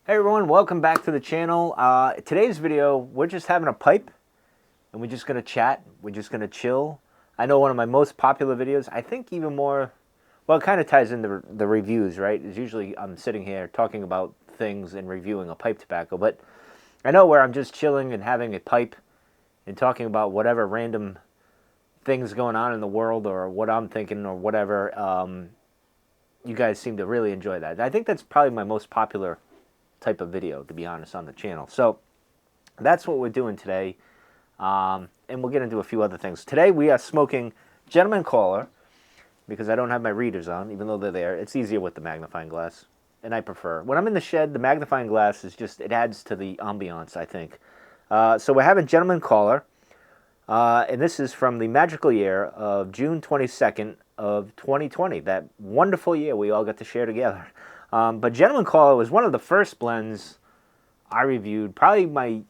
Hey everyone, welcome back to the channel. Today's video, we're just having a pipe and we're just going to chat. We're just going to chill. I know one of my most popular videos, I think even more, well, it kind of ties into the reviews, right? It's usually I'm sitting here talking about things and reviewing a pipe tobacco, but I know where I'm just chilling and having a pipe and talking about whatever random things going on in the world or what I'm thinking or whatever. You guys seem to really enjoy that. I think that's probably my most popular type of video, to be honest, on the channel. So that's what we're doing today, and we'll get into a few other things. Today we are smoking Gentleman Caller because I don't have my readers on, even though they're there. It's easier with the magnifying glass, and I prefer. When I'm in the shed, the magnifying glass is just, it adds to the ambiance, I think. So we're having Gentleman Caller, and this is from the magical year of June 22nd of 2020, that wonderful year we all got to share together. But Gentleman Caller was one of the first blends I reviewed, probably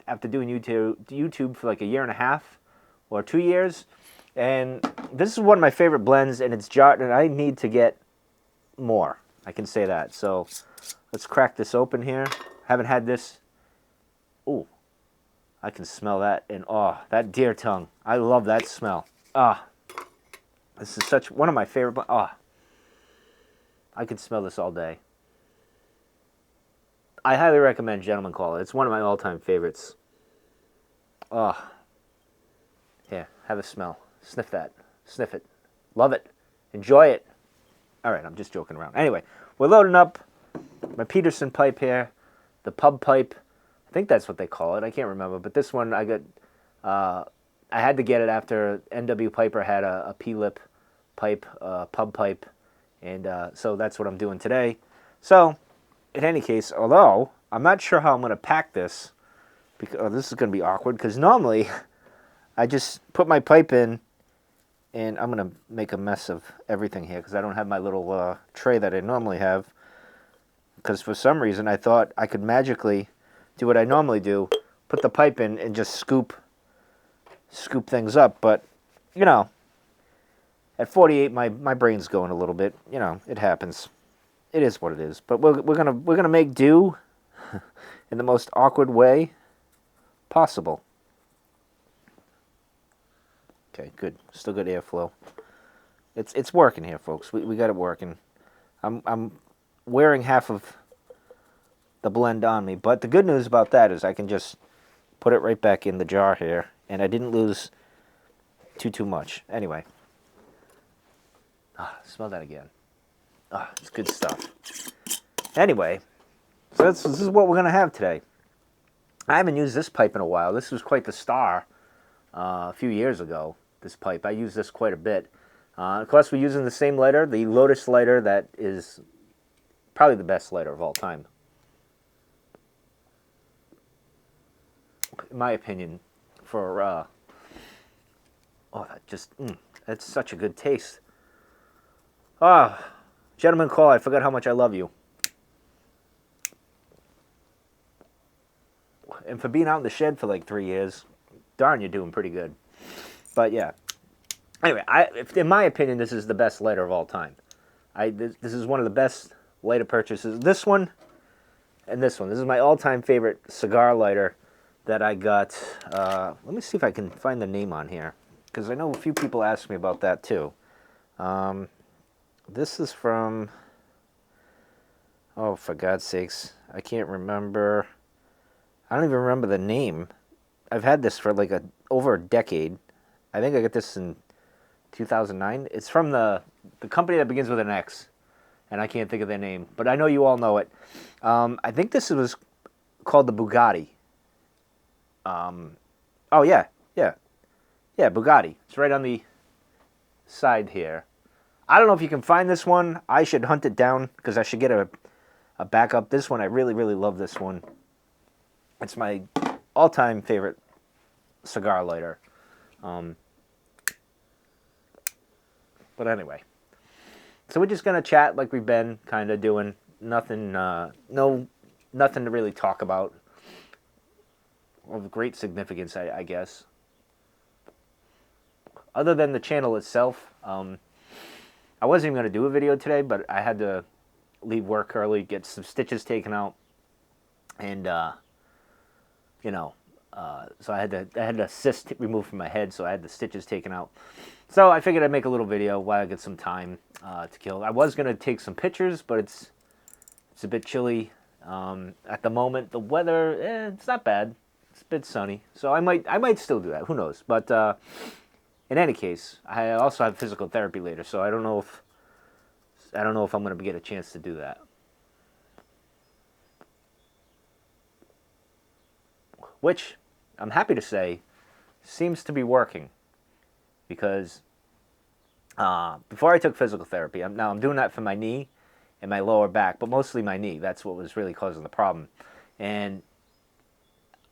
after doing YouTube for like a year and a half or 2 years. And this is one of my favorite blends, and it's jarred, and I need to get more. I can say that. So let's crack this open here. Haven't had this. Ooh, I can smell that, and oh, that deer tongue. I love that smell. This is such one of my favorite. I could smell this all day. I highly recommend Gentleman Caller. It's one of my all-time favorites. Here, have a smell. Sniff that. Sniff it. Love it. Enjoy it. All right, I'm just joking around. Anyway, we're loading up my Peterson pipe here, the pub pipe. I think that's what they call it. I can't remember, but this one I got. I had to get it after N.W. Piper had a P-lip pipe, pub pipe. And so that's what I'm doing today. So, in any case, although I'm not sure how I'm going to pack this, because this is going to be awkward, because normally I just put my pipe in, and I'm going to make a mess of everything here, because I don't have my little tray that I normally have, because for some reason I thought I could magically do what I normally do, put the pipe in and just scoop things up, but, you know, at 48, my brain's going a little bit. You know, it happens. It is what it is. But we're gonna make do in the most awkward way possible. Okay, good. Still good airflow. It's working here, folks. We got it working. I'm wearing half of the blend on me, but the good news about that is I can just put it right back in the jar here, and I didn't lose too much. Anyway. Smell that again. It's good stuff. Anyway, so this is what we're going to have today. I haven't used this pipe in a while. This was quite the star a few years ago, this pipe. I use this quite a bit. Of course, we're using the same lighter, the Lotus lighter that is probably the best lighter of all time. In my opinion, for, that's such a good taste. Gentleman Call, I forgot how much I love you. And for being out in the shed for like 3 years, darn, you're doing pretty good. But yeah. Anyway, in my opinion, this is the best lighter of all time. This is one of the best lighter purchases. This one and this one. This is my all-time favorite cigar lighter that I got. Let me see if I can find the name on here, because I know a few people ask me about that too. This is from, oh, for God's sakes, I can't remember. I don't even remember the name. I've had this for like over a decade. I think I got this in 2009. It's from the company that begins with an X, and I can't think of their name, but I know you all know it. I think this was called the Bugatti. Oh, yeah, Bugatti. It's right on the side here. I don't know if you can find this one. I should hunt it down because I should get a backup. This one, I really, really love this one. It's my all-time favorite cigar lighter. But anyway. So we're just going to chat like we've been kind of doing. Nothing to really talk about of great significance, I guess. Other than the channel itself, I wasn't even going to do a video today, but I had to leave work early, get some stitches taken out, and you know, so I had the cyst removed from my head, so I had the stitches taken out. So I figured I'd make a little video while I get some time to kill. I was gonna take some pictures, but it's a bit chilly at the moment. The weather, it's not bad. It's a bit sunny, so I might still do that. Who knows? But in any case, I also have physical therapy later, so I don't know if I'm gonna get a chance to do that. Which I'm happy to say seems to be working, because before I took physical therapy, I'm doing that for my knee and my lower back, but mostly my knee. That's what was really causing the problem. And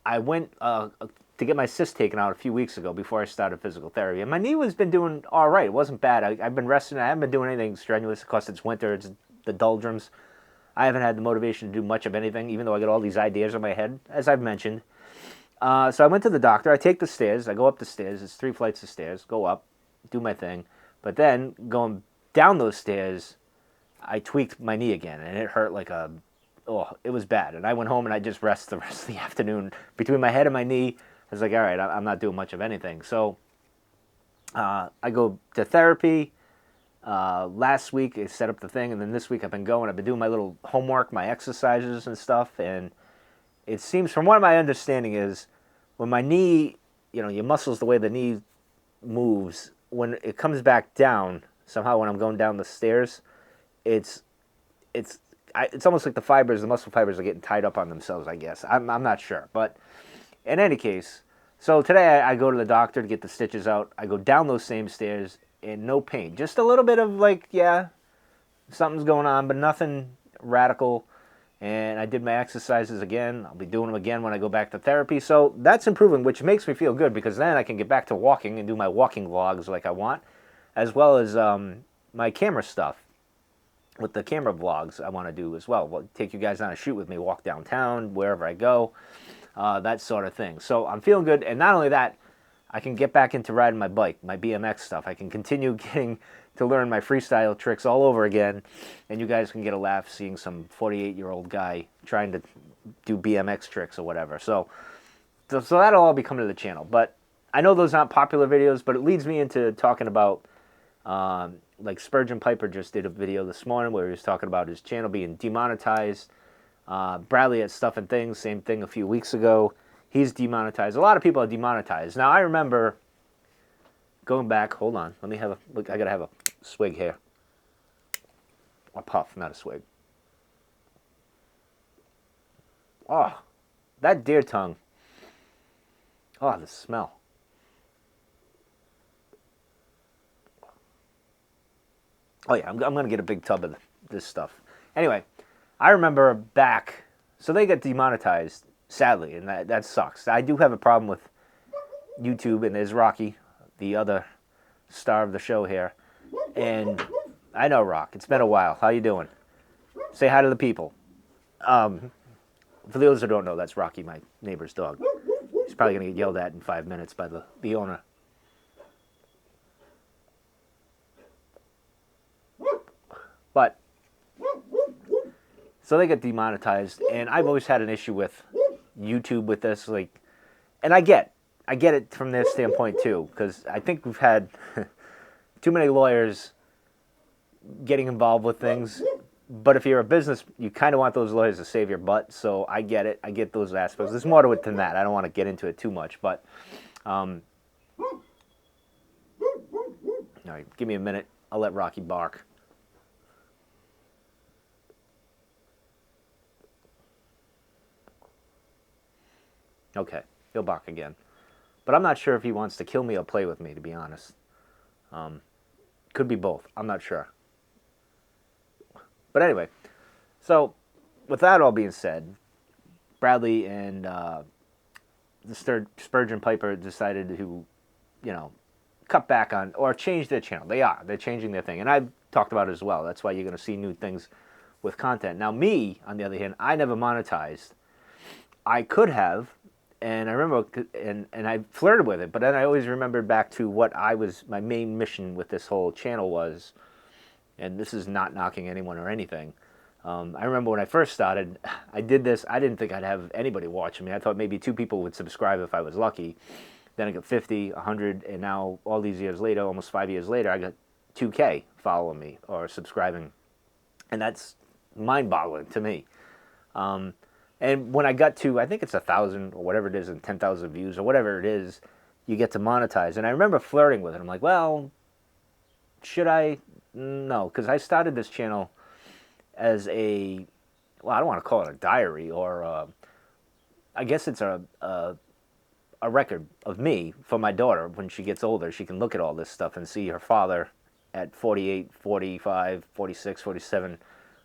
I went to get my cyst taken out a few weeks ago before I started physical therapy, and my knee was been doing all right. It wasn't bad. I've been resting. I haven't been doing anything strenuous. Of course, it's winter. It's the doldrums. I haven't had the motivation to do much of anything, even though I got all these ideas in my head, as I've mentioned. So I went to the doctor. I take the stairs. I go up the stairs. It's 3 flights of stairs. Go up, do my thing. But then going down those stairs, I tweaked my knee again, and it hurt like a... Oh, it was bad. And I went home and I just rested the rest of the afternoon. Between my head and my knee, I was like, all right, I'm not doing much of anything. So I go to therapy. Last week I set up the thing, and then this week I've been going. I've been doing my little homework, my exercises and stuff, and it seems, from what my understanding is, when my knee, your muscles, the way the knee moves, when it comes back down, somehow when I'm going down the stairs, it's almost like the muscle fibers are getting tied up on themselves, I guess. I'm not sure. But in any case, so today I go to the doctor to get the stitches out. I go down those same stairs and no pain. Just a little bit of like, yeah, something's going on, but nothing radical. And I did my exercises again. I'll be doing them again when I go back to therapy. So that's improving, which makes me feel good, because then I can get back to walking and do my walking vlogs like I want, as well as my camera stuff. With the camera vlogs I want to do as well. Take you guys on a shoot with me, walk downtown, wherever I go, that sort of thing. So I'm feeling good, and not only that, I can get back into riding my bike, my BMX stuff. I can continue getting to learn my freestyle tricks all over again, and you guys can get a laugh seeing some 48-year-old guy trying to do BMX tricks or whatever. So that'll all be coming to the channel. But I know those aren't popular videos, but it leads me into talking about... like Spurgeon Piper just did a video this morning where he was talking about his channel being demonetized. Bradley at Stuff and Things, same thing a few weeks ago. He's demonetized. A lot of people are demonetized. Now, I remember going back. Hold on. Let me have a look. I got to have a swig here. A puff, not a swig. Oh, that deer tongue. Oh, the smell. Oh, yeah, I'm going to get a big tub of this stuff. Anyway, I remember back, so they get demonetized, sadly, and that sucks. I do have a problem with YouTube, and there's Rocky, the other star of the show here. And I know, Rock, it's been a while. How you doing? Say hi to the people. For those who don't know, that's Rocky, my neighbor's dog. He's probably going to get yelled at in 5 minutes by the owner. But, so they get demonetized, and I've always had an issue with YouTube with this, like, and I get it from their standpoint too, because I think we've had too many lawyers getting involved with things. But if you're a business, you kind of want those lawyers to save your butt, so I get it. I get those aspects. There's more to it than that. I don't want to get into it too much, but all right, give me a minute. I'll let Rocky bark. Okay, he'll bark again. But I'm not sure if he wants to kill me or play with me, to be honest. Could be both. I'm not sure. But anyway, so with that all being said, Bradley and the Spurgeon Piper decided to, cut back on, or change their channel. They're changing their thing. And I've talked about it as well. That's why you're going to see new things with content. Now me, on the other hand, I never monetized. I could have. And I remember, and I flirted with it, but then I always remembered back to what my main mission with this whole channel was, and this is not knocking anyone or anything, I remember when I first started, I did this. I didn't think I'd have anybody watching me. I thought maybe 2 people would subscribe if I was lucky. Then I got 50, 100, and now all these years later, almost 5 years later, I got 2K following me or subscribing. And that's mind-boggling to me. And when I got to, I think it's 1,000 or whatever it is, and 10,000 views or whatever it is, you get to monetize. And I remember flirting with it. I'm like, well, should I? No, because I started this channel as a, well, I don't want to call it a diary, or I guess it's a record of me for my daughter. When she gets older, she can look at all this stuff and see her father at 48, 45, 46, 47,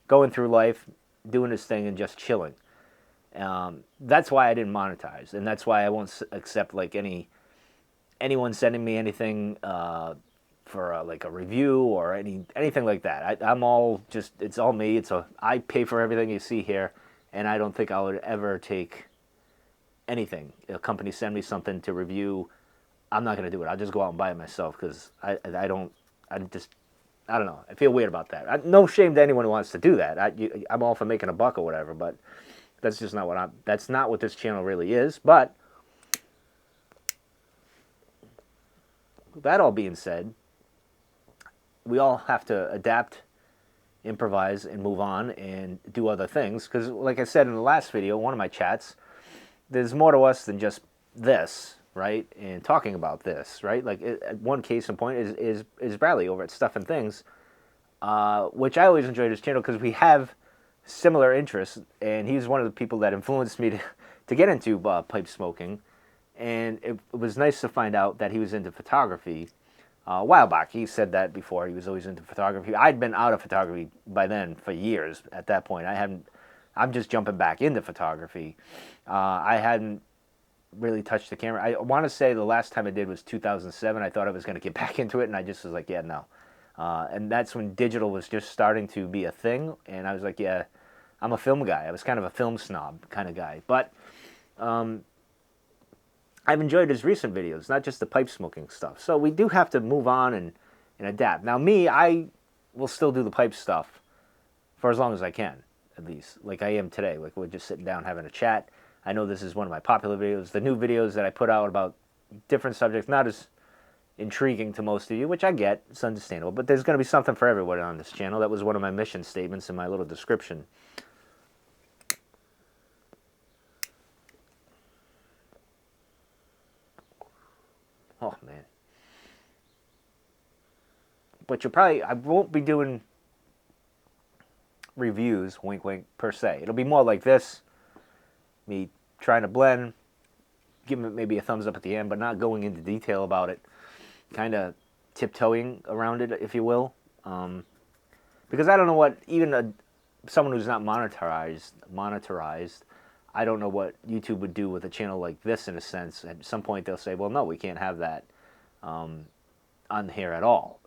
going through life, doing his thing and just chilling. That's why I didn't monetize, and that's why I won't accept like anyone sending me anything for like a review or anything like that. I'm all just, it's all me. I pay for everything you see here, and I don't think I would ever take anything. A company send me something to review, I'm not going to do it. I'll just go out and buy it myself, because I don't know. I feel weird about that. No shame to anyone who wants to do that. I'm all for making a buck or whatever, but that's just not that's not what this channel really is. But that all being said, we all have to adapt, improvise, and move on and do other things. Because like I said in the last video, one of my chats, there's more to us than just this, right? And talking about this, right? Like one case in point is Bradley over at Stuff and Things, which I always enjoyed his channel because we have similar interests, and he's one of the people that influenced me to get into pipe smoking. And it was nice to find out that he was into photography. A while back, he said that before. He was always into photography. I'd been out of photography by then for years. At that point, I'm just jumping back into photography. I hadn't really touched the camera. I want to say the last time I did was 2007. I thought I was going to get back into it, and I just was like, yeah, no. And that's when digital was just starting to be a thing, and I was like, yeah, I'm a film guy. I was kind of a film snob kind of guy. But I've enjoyed his recent videos, not just the pipe smoking stuff. So we do have to move on and adapt. Now me, I will still do the pipe stuff for as long as I can, at least, like I am today. Like we're just sitting down having a chat. I know this is one of my popular videos. The new videos that I put out about different subjects, not as intriguing to most of you, which I get, it's understandable, but there's going to be something for everyone on this channel. That was one of my mission statements in my little description. Oh, man. But I won't be doing reviews, wink, wink, per se. It'll be more like this, me trying to blend, giving it maybe a thumbs up at the end, but not going into detail about it. Kind of tiptoeing around it, if you will. Because I don't know what, even someone who's not monetized, I don't know what YouTube would do with a channel like this, in a sense. At some point they'll say, well, no, we can't have that on here at all.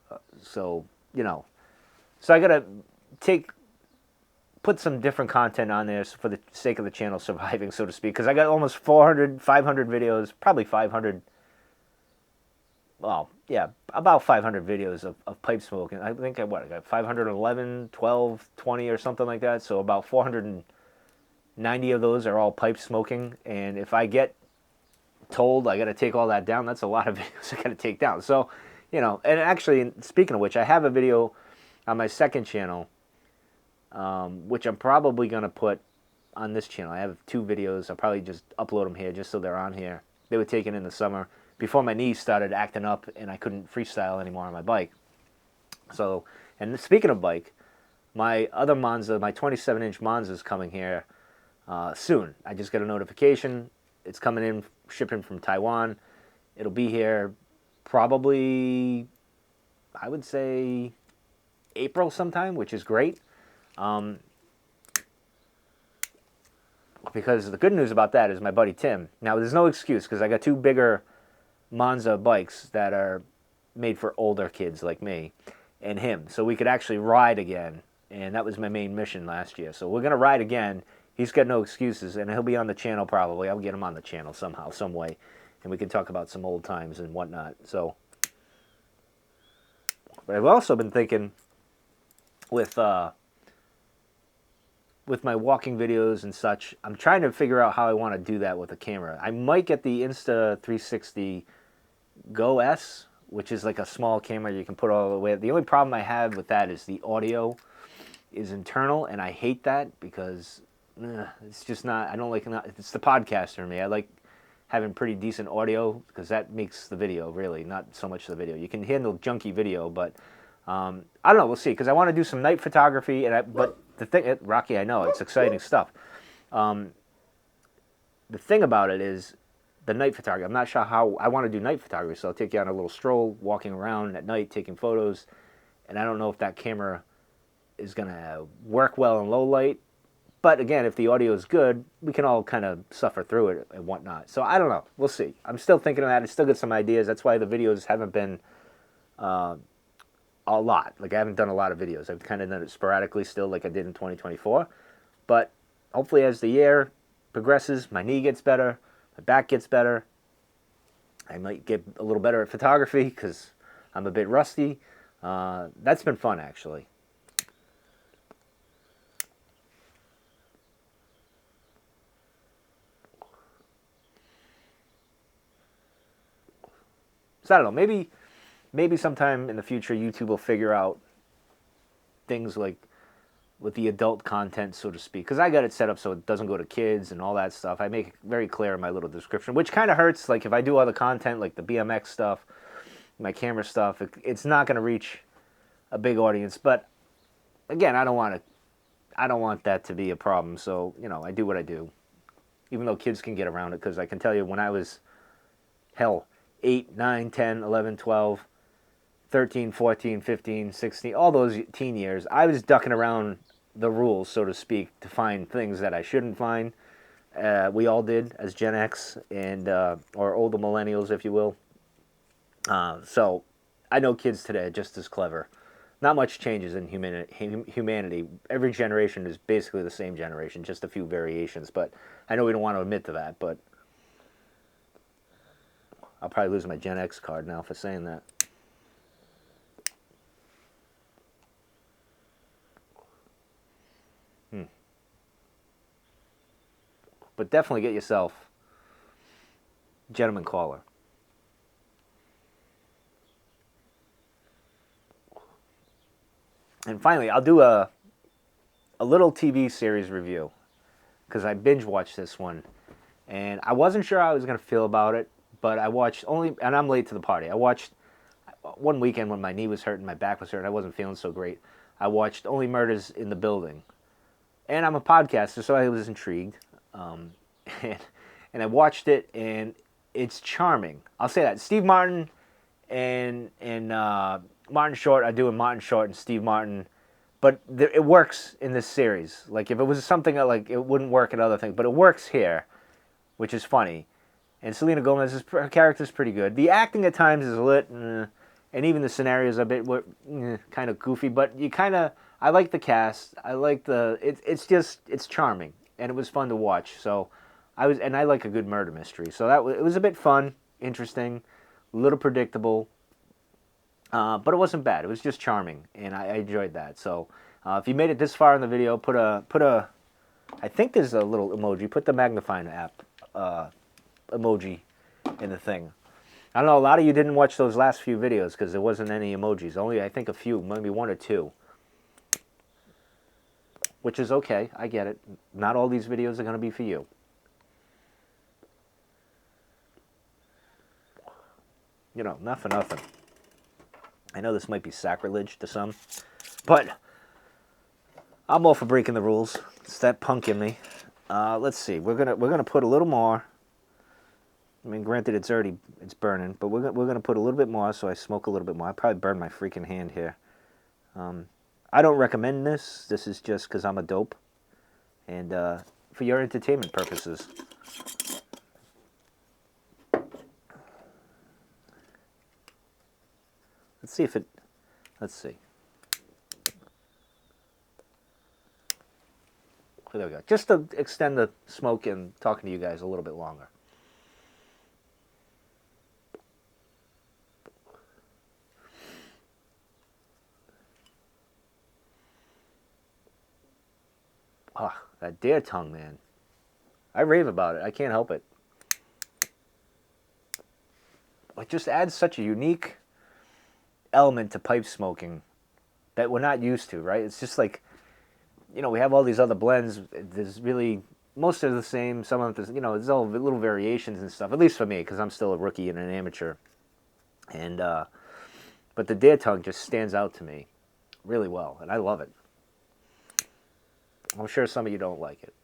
So, you know. So I got to put some different content on there for the sake of the channel surviving, so to speak. Because I got almost 400, 500 videos, probably 500. Well, yeah, about 500 videos of pipe smoking. I think I got 511, 12, 20 or something like that. So about 490 of those are all pipe smoking. And if I get told I got to take all that down, that's a lot of videos I got to take down. So, you know, and actually, speaking of which, I have a video on my second channel, which I'm probably going to put on this channel. I have 2 videos. I'll probably just upload them here just so they're on here. They were taken in the summer, before my knees started acting up and I couldn't freestyle anymore on my bike. So, and speaking of bike, my other Monza, my 27-inch Monza is coming here soon. I just got a notification. It's coming in, shipping from Taiwan. It'll be here probably, I would say, April sometime, which is great. Because the good news about that is my buddy Tim. Now, there's no excuse, because I got 2 bigger Monza bikes that are made for older kids like me and him, so we could actually ride again, and that was my main mission last year. So we're going to ride again. He's got no excuses, and he'll be on the channel probably. I'll get him on the channel somehow, some way, and we can talk about some old times and whatnot. So, but I've also been thinking with with my walking videos and such, I'm trying to figure out how I want to do that with a camera. I might get the Insta360 Go S, which is like a small camera you can put all the way. The only problem I have with that is the audio is internal, and I hate that because it's just not. I don't like. It's the podcaster in me. I like having pretty decent audio because that makes the video really, not so much the video. You can handle junky video, but I don't know. We'll see, because I want to do some night photography, but the thing, Rocky, I know it's exciting stuff. The thing about it is the night photography. I'm not sure how I want to do night photography, so I'll take you on a little stroll, walking around at night, taking photos, and I don't know if that camera is going to work well in low light. But again, if the audio is good, we can all kind of suffer through it and whatnot. So I don't know. We'll see. I'm still thinking of that. I still get some ideas. That's why the videos haven't been a lot. Like, I haven't done a lot of videos. I've kind of done it sporadically still, like I did in 2024. But hopefully as the year progresses, my knee gets better, my back gets better. I might get a little better at photography because I'm a bit rusty. That's been fun, actually. So I don't know, maybe sometime in the future YouTube will figure out things like with the adult content, so to speak, because I got it set up so it doesn't go to kids and all that stuff. I make it very clear in my little description, which kind of hurts. Like, if I do other content like the BMX stuff, my camera stuff, it's not going to reach a big audience. But again, I don't want that to be a problem. So, you know, I do what I do, even though kids can get around it, because I can tell you when I was, hell, 8, 9, 10, 11, 12, 13, 14, 15, 16, all those teen years, I was ducking around the rules, so to speak, to find things that I shouldn't find. We all did as Gen X and or older millennials, if you will. So I know kids today are just as clever. Not much changes in humanity. Every generation is basically the same generation, just a few variations. But I know we don't want to admit to that, but I'll probably lose my Gen X card now for saying that. But definitely get yourself gentleman caller. And finally, I'll do a little TV series review, because I binge watched this one, and I wasn't sure how I was going to feel about it, but I watched only, and I'm late to the party. I watched one weekend when my knee was hurting, my back was hurting, I wasn't feeling so great. I watched Only Murders in the Building, and I'm a podcaster, so I was intrigued, and I watched it, and it's charming. I'll say that. Steve Martin and Martin Short are doing Martin Short and Steve Martin, but it works in this series. Like, if it was something that, like, it wouldn't work in other things, but it works here, which is funny. And Selena Gomez, her character's pretty good. The acting at times is lit, and even the scenarios are a bit kind of goofy, but I like the cast. I like it's charming, and it was fun to watch. So I like a good murder mystery. So it was a bit fun, interesting, a little predictable. But it wasn't bad. It was just charming, and I enjoyed that. So if you made it this far in the video, put a I think there's a little emoji. Put the magnifying app emoji in the thing. I don't know, a lot of you didn't watch those last few videos because there wasn't any emojis. Only, I think, a few, maybe one or two. Which is okay. I get it. Not all these videos are going to be for you. You know, not for nothing. I know this might be sacrilege to some, but I'm all for breaking the rules. It's that punk in me. Let's see. We're gonna put a little more. I mean, granted, it's burning, but we're gonna put a little bit more, so I smoke a little bit more. I probably burned my freaking hand here. I don't recommend this. This is just because I'm a dope, and for your entertainment purposes. Let's see. So there we go. Just to extend the smoke and talking to you guys a little bit longer. Oh, that deer tongue, man. I rave about it. I can't help it. It just adds such a unique element to pipe smoking that we're not used to, right? It's just like, we have all these other blends. There's really, most are the same. Some of them, there's all little variations and stuff, at least for me, because I'm still a rookie and an amateur. And, but the deer tongue just stands out to me really well, and I love it. I'm sure some of you don't like it.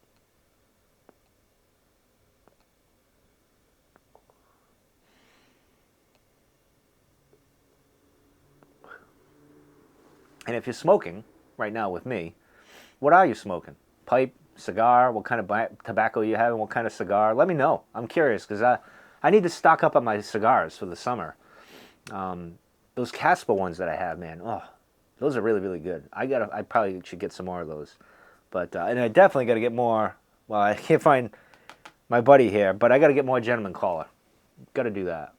And if you're smoking right now with me, what are you smoking? Pipe, cigar? What kind of tobacco you have, and what kind of cigar? Let me know. I'm curious because I need to stock up on my cigars for the summer. Those Casper ones that I have, man, oh, those are really, really good. I probably should get some more of those. But and I definitely got to get more. Well, I can't find my buddy here, but I got to get more Gentleman Caller. Got to do that.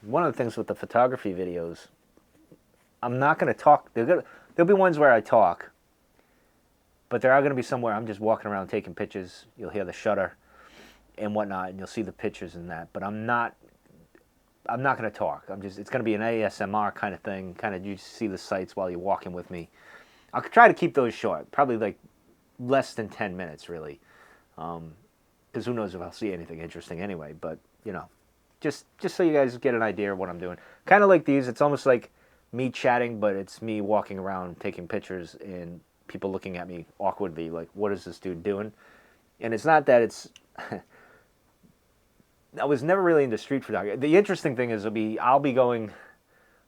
One of the things with the photography videos, I'm not going to talk. There'll be ones where I talk, but there are going to be some where I'm just walking around taking pictures. You'll hear the shutter and whatnot, and you'll see the pictures and that. But I'm not going to talk. It's going to be an ASMR kind of thing. Kind of you see the sights while you're walking with me. I'll try to keep those short, probably like less than 10 minutes, really, because who knows if I'll see anything interesting anyway. But just so you guys get an idea of what I'm doing. Kind of like these, it's almost like me chatting, but it's me walking around taking pictures and people looking at me awkwardly, like, what is this dude doing? And it's not that it's... I was never really into street photography. The interesting thing is I'll be going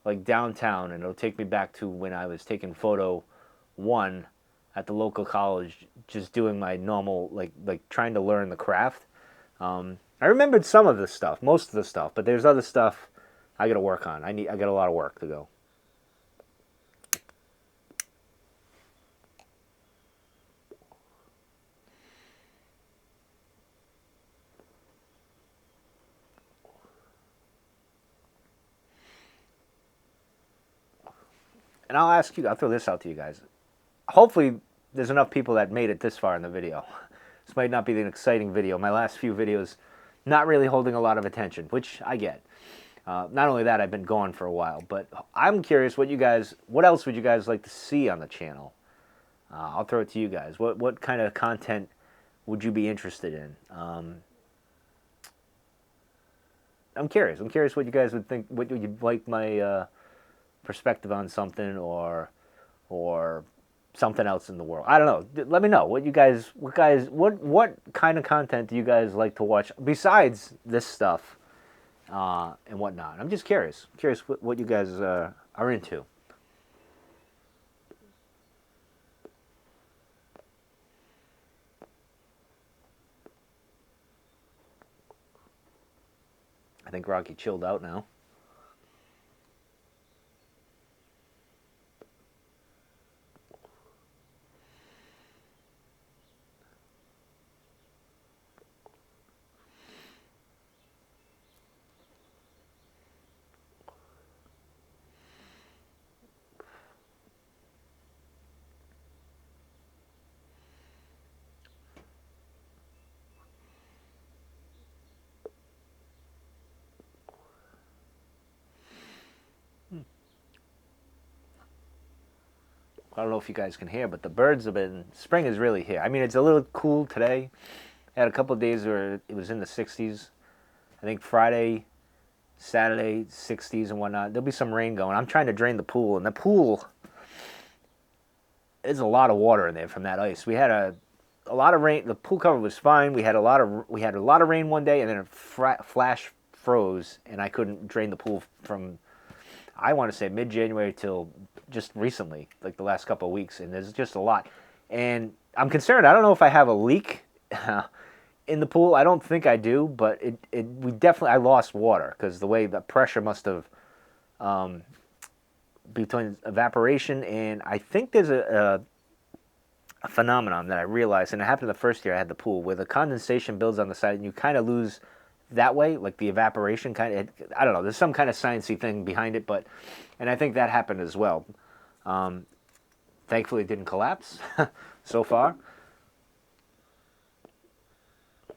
like downtown, and it'll take me back to when I was taking photo 1 at the local college, just doing my normal, like trying to learn the craft. I remembered some of this stuff, most of the stuff, but there's other stuff I got to work on. I got a lot of work to go. And I'll throw this out to you guys. Hopefully there's enough people that made it this far in the video. This might not be an exciting video. My last few videos, not really holding a lot of attention, which I get. Not only that, I've been gone for a while, but I'm curious what else would you guys like to see on the channel? I'll throw it to you guys. What kind of content would you be interested in? I'm curious. I'm curious what you guys would think. What you'd like my perspective on something, or something else in the world. I don't know. Let me know what kind of content do you guys like to watch besides this stuff and whatnot. I'm just curious. Curious what you guys are into. I think Rocky chilled out now. I don't know if you guys can hear, but the birds spring is really here. I mean, it's a little cool today. I had a couple of days where it was in the 60s. I think Friday, Saturday, 60s and whatnot. There'll be some rain going. I'm trying to drain the pool, and the pool, there's a lot of water in there from that ice. We had a lot of rain. The pool cover was fine. We had a lot of rain one day, and then it flash froze, and I couldn't drain the pool from, I want to say, mid-January till just recently, like the last couple of weeks, and there's just a lot. And I'm concerned. I don't know if I have a leak in the pool. I don't think I do, but I lost water because the way the pressure must have between evaporation and I think there's a phenomenon that I realized, and it happened the first year I had the pool, where the condensation builds on the side and you kind of lose that way, like the evaporation kind of, I don't know, there's some kind of sciencey thing behind it, but, and I think that happened as well. Thankfully it didn't collapse so far,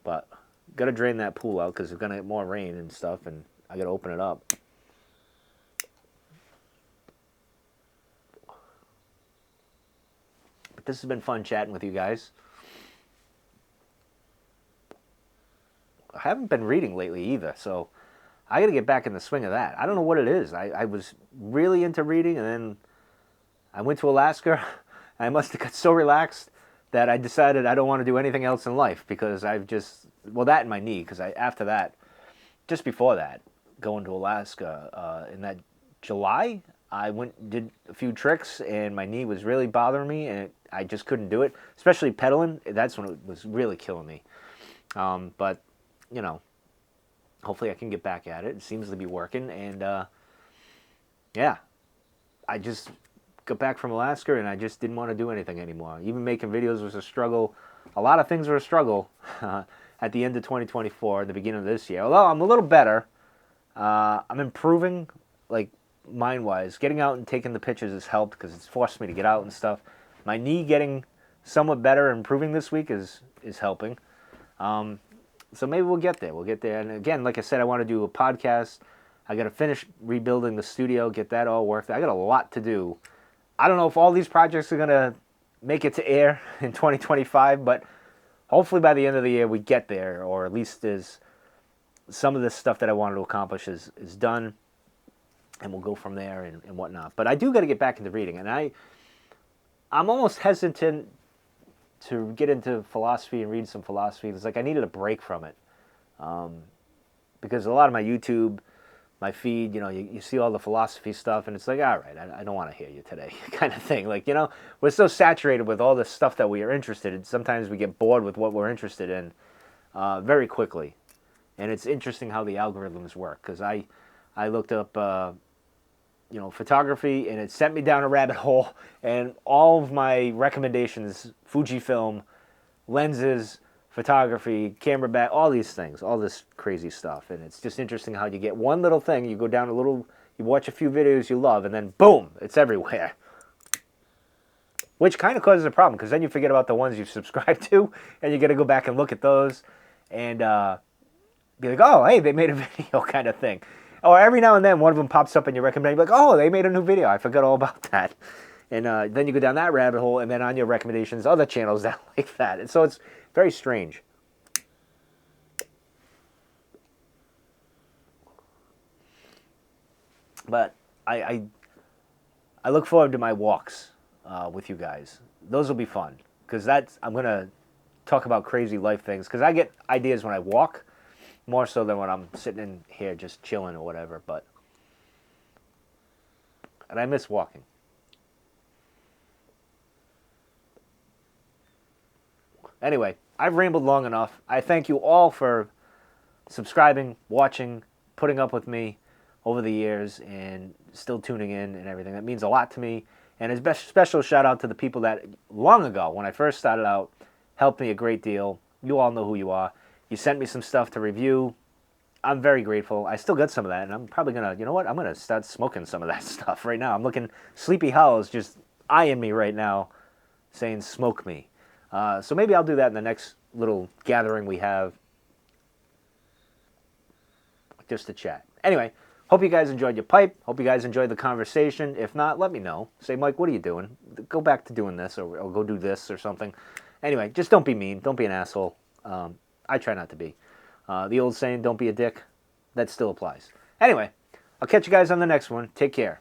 but got to drain that pool out because it's going to get more rain and stuff, and I got to open it up. This has been fun chatting with you guys. I haven't been reading lately either, so I got to get back in the swing of that. I don't know what it is. I was really into reading, and then I went to Alaska. I must have got so relaxed that I decided I don't want to do anything else in life because I've just, well, that and my knee, because after that, just before that, going to Alaska in that July, I did a few tricks, and my knee was really bothering me, and I just couldn't do it, especially pedaling. That's when it was really killing me. But, you know, hopefully I can get back at it. It seems to be working, and, yeah, I just got back from Alaska, and I just didn't want to do anything anymore. Even making videos was a struggle. A lot of things were a struggle at the end of 2024, the beginning of this year. Although I'm a little better. I'm improving, like, mind-wise. Getting out and taking the pictures has helped because it's forced me to get out and stuff. My knee getting somewhat better, improving this week is helping. So maybe we'll get there. We'll get there. And again, like I said, I want to do a podcast. I got to finish rebuilding the studio, get that all worked. I got a lot to do. I don't know if all these projects are going to make it to air in 2025, but hopefully by the end of the year we get there, or at least there's some of this stuff that I wanted to accomplish is done, and we'll go from there and whatnot. But I do got to get back into reading, and I'm almost hesitant to get into philosophy and read some philosophy. It's like I needed a break from it, because a lot of my YouTube, my feed, you know, you see all the philosophy stuff, and it's like, all right, I don't want to hear you today, kind of thing. Like, you know, we're so saturated with all this stuff that we are interested in. Sometimes we get bored with what we're interested in very quickly. And it's interesting how the algorithms work, because I looked up, you know, photography, and it sent me down a rabbit hole, and all of my recommendations, Fujifilm, lenses, photography, camera bag, all these things, all this crazy stuff. And it's just interesting how you get one little thing, you go down a little, you watch a few videos you love, and then boom, it's everywhere. Which kind of causes a problem, because then you forget about the ones you subscribe to, and you got to go back and look at those, and be like, oh, hey, they made a video kind of thing. Or every now and then one of them pops up in your recommendation, like, oh, they made a new video. I forgot all about that. And then you go down that rabbit hole, and then on your recommendations, other channels that like that. And so it's very strange. But I look forward to my walks with you guys. Those will be fun, because I'm going to talk about crazy life things, because I get ideas when I walk, more so than when I'm sitting in here just chilling or whatever. And I miss walking. Anyway, I've rambled long enough. I thank you all for subscribing, watching, putting up with me over the years, and still tuning in and everything. That means a lot to me. And a special shout out to the people that long ago, when I first started out, helped me a great deal. You all know who you are. You sent me some stuff to review. I'm very grateful. I still got some of that, and I'm probably going to, you know what, I'm going to start smoking some of that stuff right now. I'm looking, Sleepy Howl's just eyeing me right now, saying, smoke me. So maybe I'll do that in the next little gathering we have, just to chat. Anyway, hope you guys enjoyed your pipe. Hope you guys enjoyed the conversation. If not, let me know. Say, Mike, what are you doing? Go back to doing this, or go do this or something. Anyway, just don't be mean. Don't be an asshole. I try not to be. The old saying, don't be a dick, that still applies. Anyway, I'll catch you guys on the next one. Take care.